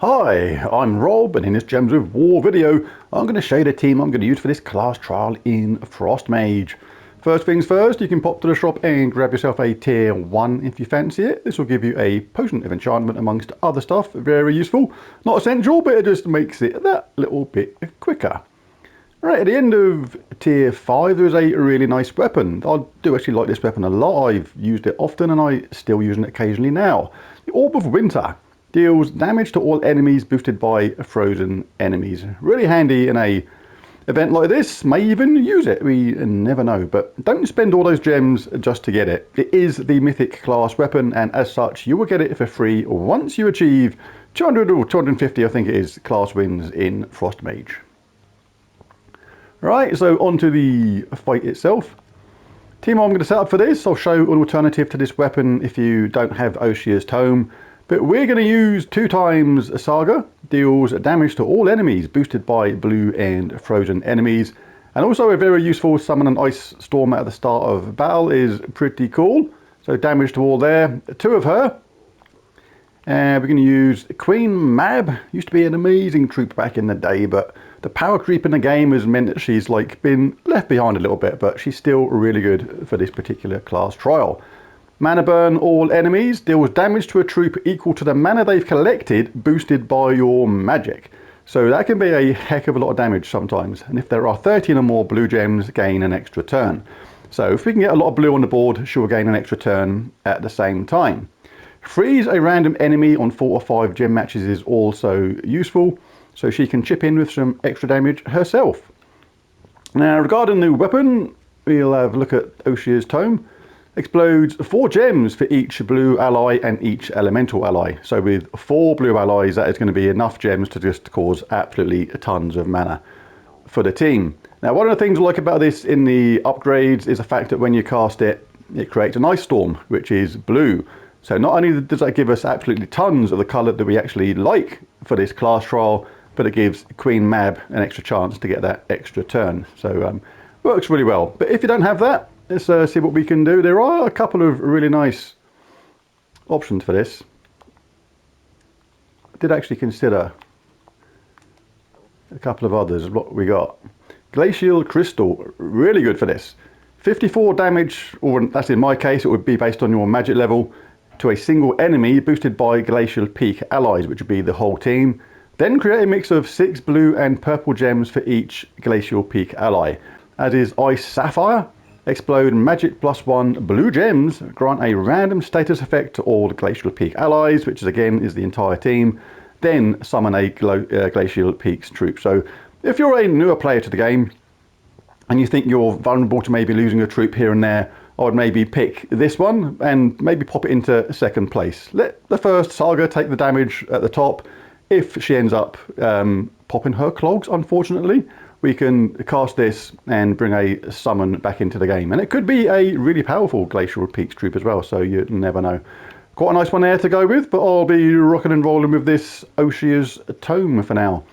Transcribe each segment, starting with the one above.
Hi, I'm Rob, and in this Gems of War video, I'm going to show you the team I'm going to use for this class trial in Frostmage. First things first, you can pop to the shop and grab yourself a tier 1 if you fancy it. This will give you a potion of enchantment amongst other stuff, very useful. Not essential, but it just makes it that little bit quicker. Right, at the end of tier 5 there's a really nice weapon. I do actually like this weapon a lot. I've used it often and I still use it occasionally now. The Orb of Winter deals damage to all enemies boosted by frozen enemies. Really handy in a event like this. May even use it, we never know. But don't spend all those gems just to get it. It is the mythic class weapon, and as such you will get it for free once you achieve 200 or 250 I think it is class wins in Frostmage. Right, so on to the fight itself. Team I'm going to set up for this, I'll show an alternative to this weapon if you don't have Oshia's Tome. But we're going to use 2 times Saga, deals damage to all enemies boosted by blue and frozen enemies. And also a very useful summon an ice storm at the start of battle is pretty cool. So damage to all there, 2 of her. And we're going to use Queen Mab. Used to be an amazing troop back in the day, but the power creep in the game has meant that she's like been left behind a little bit, but she's still really good for this particular class trial. Mana burn all enemies, deals damage to a troop equal to the mana they've collected boosted by your magic. So that can be a heck of a lot of damage sometimes, and if there are 13 or more blue gems, gain an extra turn. So if we can get a lot of blue on the board, she'll gain an extra turn at the same time. Freeze a random enemy on 4 or 5 gem matches is also useful, so she can chip in with some extra damage herself. Now regarding the weapon, we'll have a look at Oshia's Tome. Explodes 4 gems for each blue ally and each elemental ally. So with 4 blue allies, that is going to be enough gems to just cause absolutely tons of mana for the team. Now one of the things I like about this in the upgrades is the fact that when you cast it, it creates an ice storm, which is blue. So not only does that give us absolutely tons of the colour that we actually like for this class trial, but it gives Queen Mab an extra chance to get that extra turn. So works really well. But if you don't have that, let's see what we can do. There are a couple of really nice options for this. I did actually consider a couple of others. What we got? Glacial Crystal, really good for this. 54 damage, or that's in my case, it would be based on your magic level, to a single enemy boosted by Glacial Peak allies, which would be the whole team. Then create a mix of 6 blue and purple gems for each Glacial Peak ally. As is Ice Sapphire. Explode magic +1 blue gems, grant a random status effect to all Glacial Peak allies, which is again is the entire team. Then summon a Glacial Peaks troop. So if you're a newer player to the game and you think you're vulnerable to maybe losing a troop here and there, I would maybe pick this one and maybe pop it into second place. Let the first Saga take the damage at the top. If she ends up popping her clogs, unfortunately, we can cast this and bring a summon back into the game. And it could be a really powerful Glacial Peaks troop as well, so you never know. Quite a nice one there to go with, but I'll be rocking and rolling with this Oshia's Tome for now.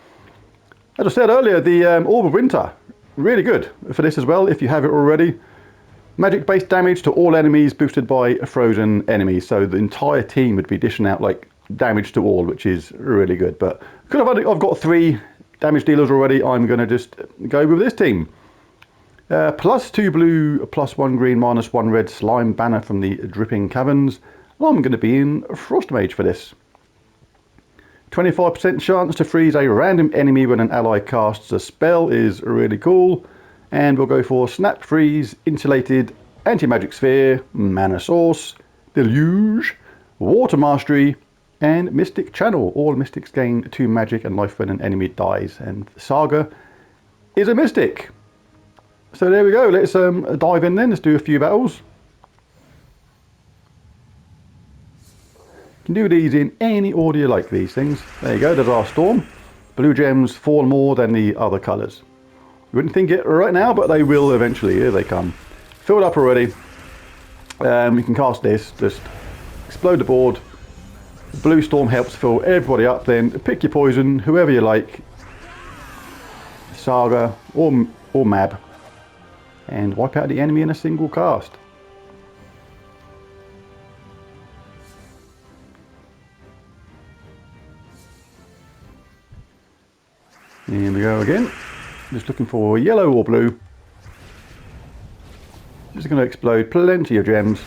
As I said earlier, the Orb of Winter, really good for this as well if you have it already. Magic based damage to all enemies boosted by frozen enemies, so the entire team would be dishing out like damage to all, which is really good. But because I've got 3 damage dealers already, I'm going to just go with this team. +2 blue, +1 green, -1 red slime banner from the Dripping Caverns. I'm going to be in Frostmage for this. 25% chance to freeze a random enemy when an ally casts a spell is really cool. And we'll go for Snap Freeze, Insulated, Anti-Magic Sphere, Mana Source, Deluge, Water Mastery, and Mystic Channel. All mystics gain 2 magic and life when an enemy dies. And Saga is a mystic. So there we go. Let's dive in then. Let's do a few battles. You can do these in any order you like, these things. There you go. There's our storm. Blue gems fall more than the other colours. You wouldn't think it right now, but they will eventually. Here they come. Filled up already. You can cast this. Just explode the board. Blue Storm helps fill everybody up. Then pick your poison, whoever you like. Saga or Mab. And wipe out the enemy in a single cast. Here we go again. Just looking for yellow or blue. Just going to explode plenty of gems.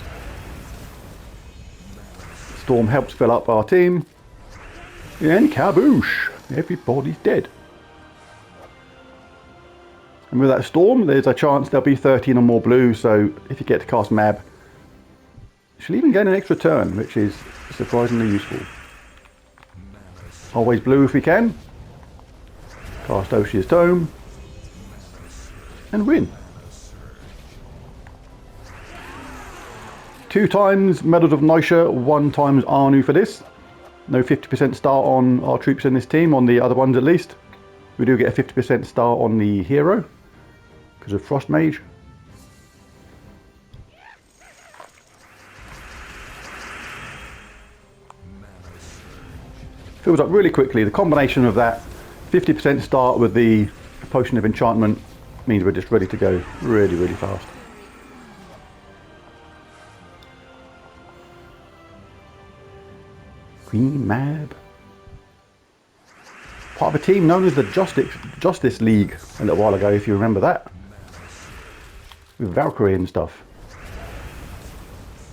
Storm helps fill up our team. And kaboosh! Everybody's dead. And with that storm, there's a chance there'll be 13 or more blue, so if you get to cast Mab, she'll even gain an extra turn, which is surprisingly useful. Always blue if we can. Cast Oshia's Tome. And win. 2 times Medals of Nisha, 1 times Anu for this. No 50% start on our troops in this team, on the other ones at least. We do get a 50% start on the hero, because of Frostmage. Fills up really quickly. The combination of that 50% start with the Potion of Enchantment means we're just ready to go really, really fast. Queen Mab. Part of a team known as the Justice League a little while ago, if you remember that. With Valkyrie and stuff.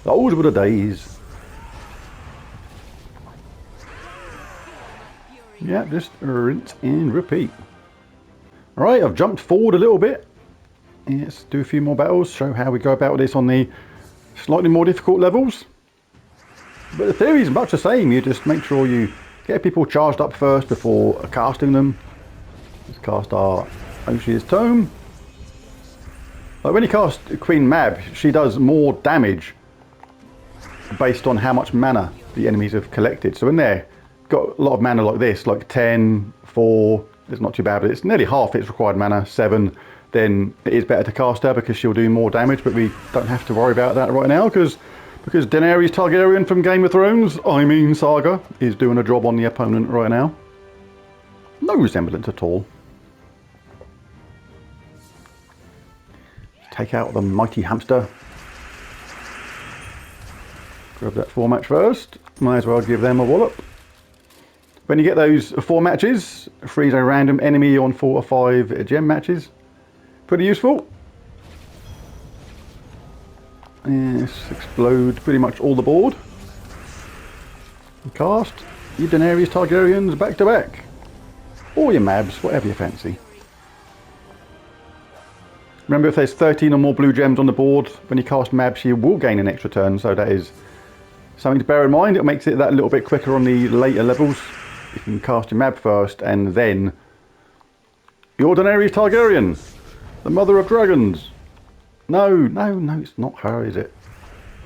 Those were the days. Yeah, just rinse and repeat. Alright, I've jumped forward a little bit. Let's do a few more battles, show how we go about this on the slightly more difficult levels. But the theory is much the same. You just make sure you get people charged up first before casting them. Let's cast our Oshia's Tome. Like when you cast Queen Mab, she does more damage based on how much mana the enemies have collected. So when they've got a lot of mana like this, like 10, 4, it's not too bad, but it's nearly half its required mana, 7, then it is better to cast her because she'll do more damage, but we don't have to worry about that right now because Daenerys Targaryen from Game of Thrones, I mean Saga, is doing a job on the opponent right now. No resemblance at all. Take out the mighty hamster. Grab that 4 match first. Might as well give them a wallop. When you get those 4 matches, freeze a random enemy on 4 or 5 gem matches. Pretty useful. Yes, explode pretty much all the board. Cast your Daenerys Targaryens back to back. Or your Mabs, whatever you fancy. Remember, if there's 13 or more blue gems on the board, when you cast Mab, she will gain an extra turn, so that is something to bear in mind. It makes it that little bit quicker on the later levels. You can cast your Mab first, and then your Daenerys Targaryen, the mother of dragons. No, it's not her, is it?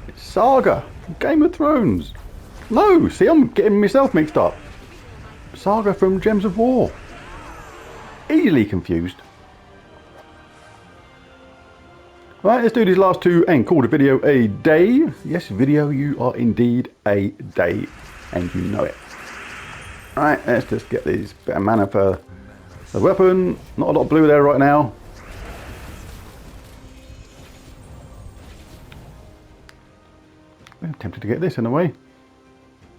It's Saga from Game of Thrones. No, see, I'm getting myself mixed up. Saga from Gems of War. Easily confused. Right, let's do these last 2 and call the video a day. Yes, video, you are indeed a day, and you know it. Right, let's just get these bit of mana for the weapon. Not a lot of blue there right now. I'm tempted to get this in a way.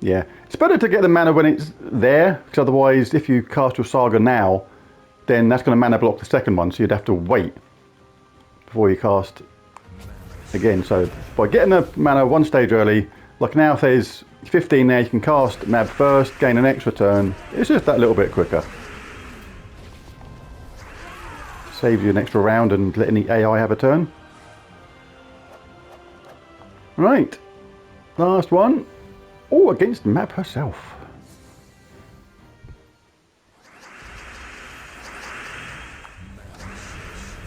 Yeah, it's better to get the mana when it's there, because otherwise if you cast your Saga now, then that's going to mana block the second one, so you'd have to wait before you cast again. So by getting the mana 1 stage early, like now if there's 15 there, you can cast Mab first, gain an extra turn. It's just that little bit quicker. Saves you an extra round and letting the AI have a turn. Right, last one. Oh, against Mab herself.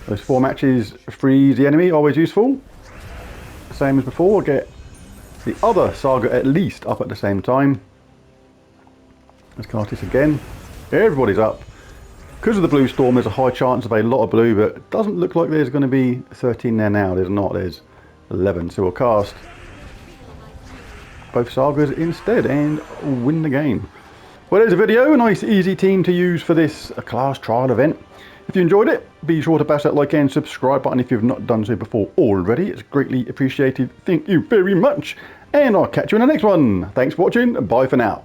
Those 4 matches freeze the enemy, always useful. Same as before, get the other Saga at least up at the same time. Let's cast this again. Everybody's up. Because of the blue storm, there's a high chance of a lot of blue, but it doesn't look like there's going to be 13 there now. There's not, there's 11. So we'll cast both Sagas instead and win the game. Well, there's a video, a nice easy team to use for this class trial event. If you enjoyed it, be sure to bash that like and subscribe button if you've not done so before already. It's greatly appreciated. Thank you very much. And I'll catch you in the next one. Thanks for watching. Bye for now.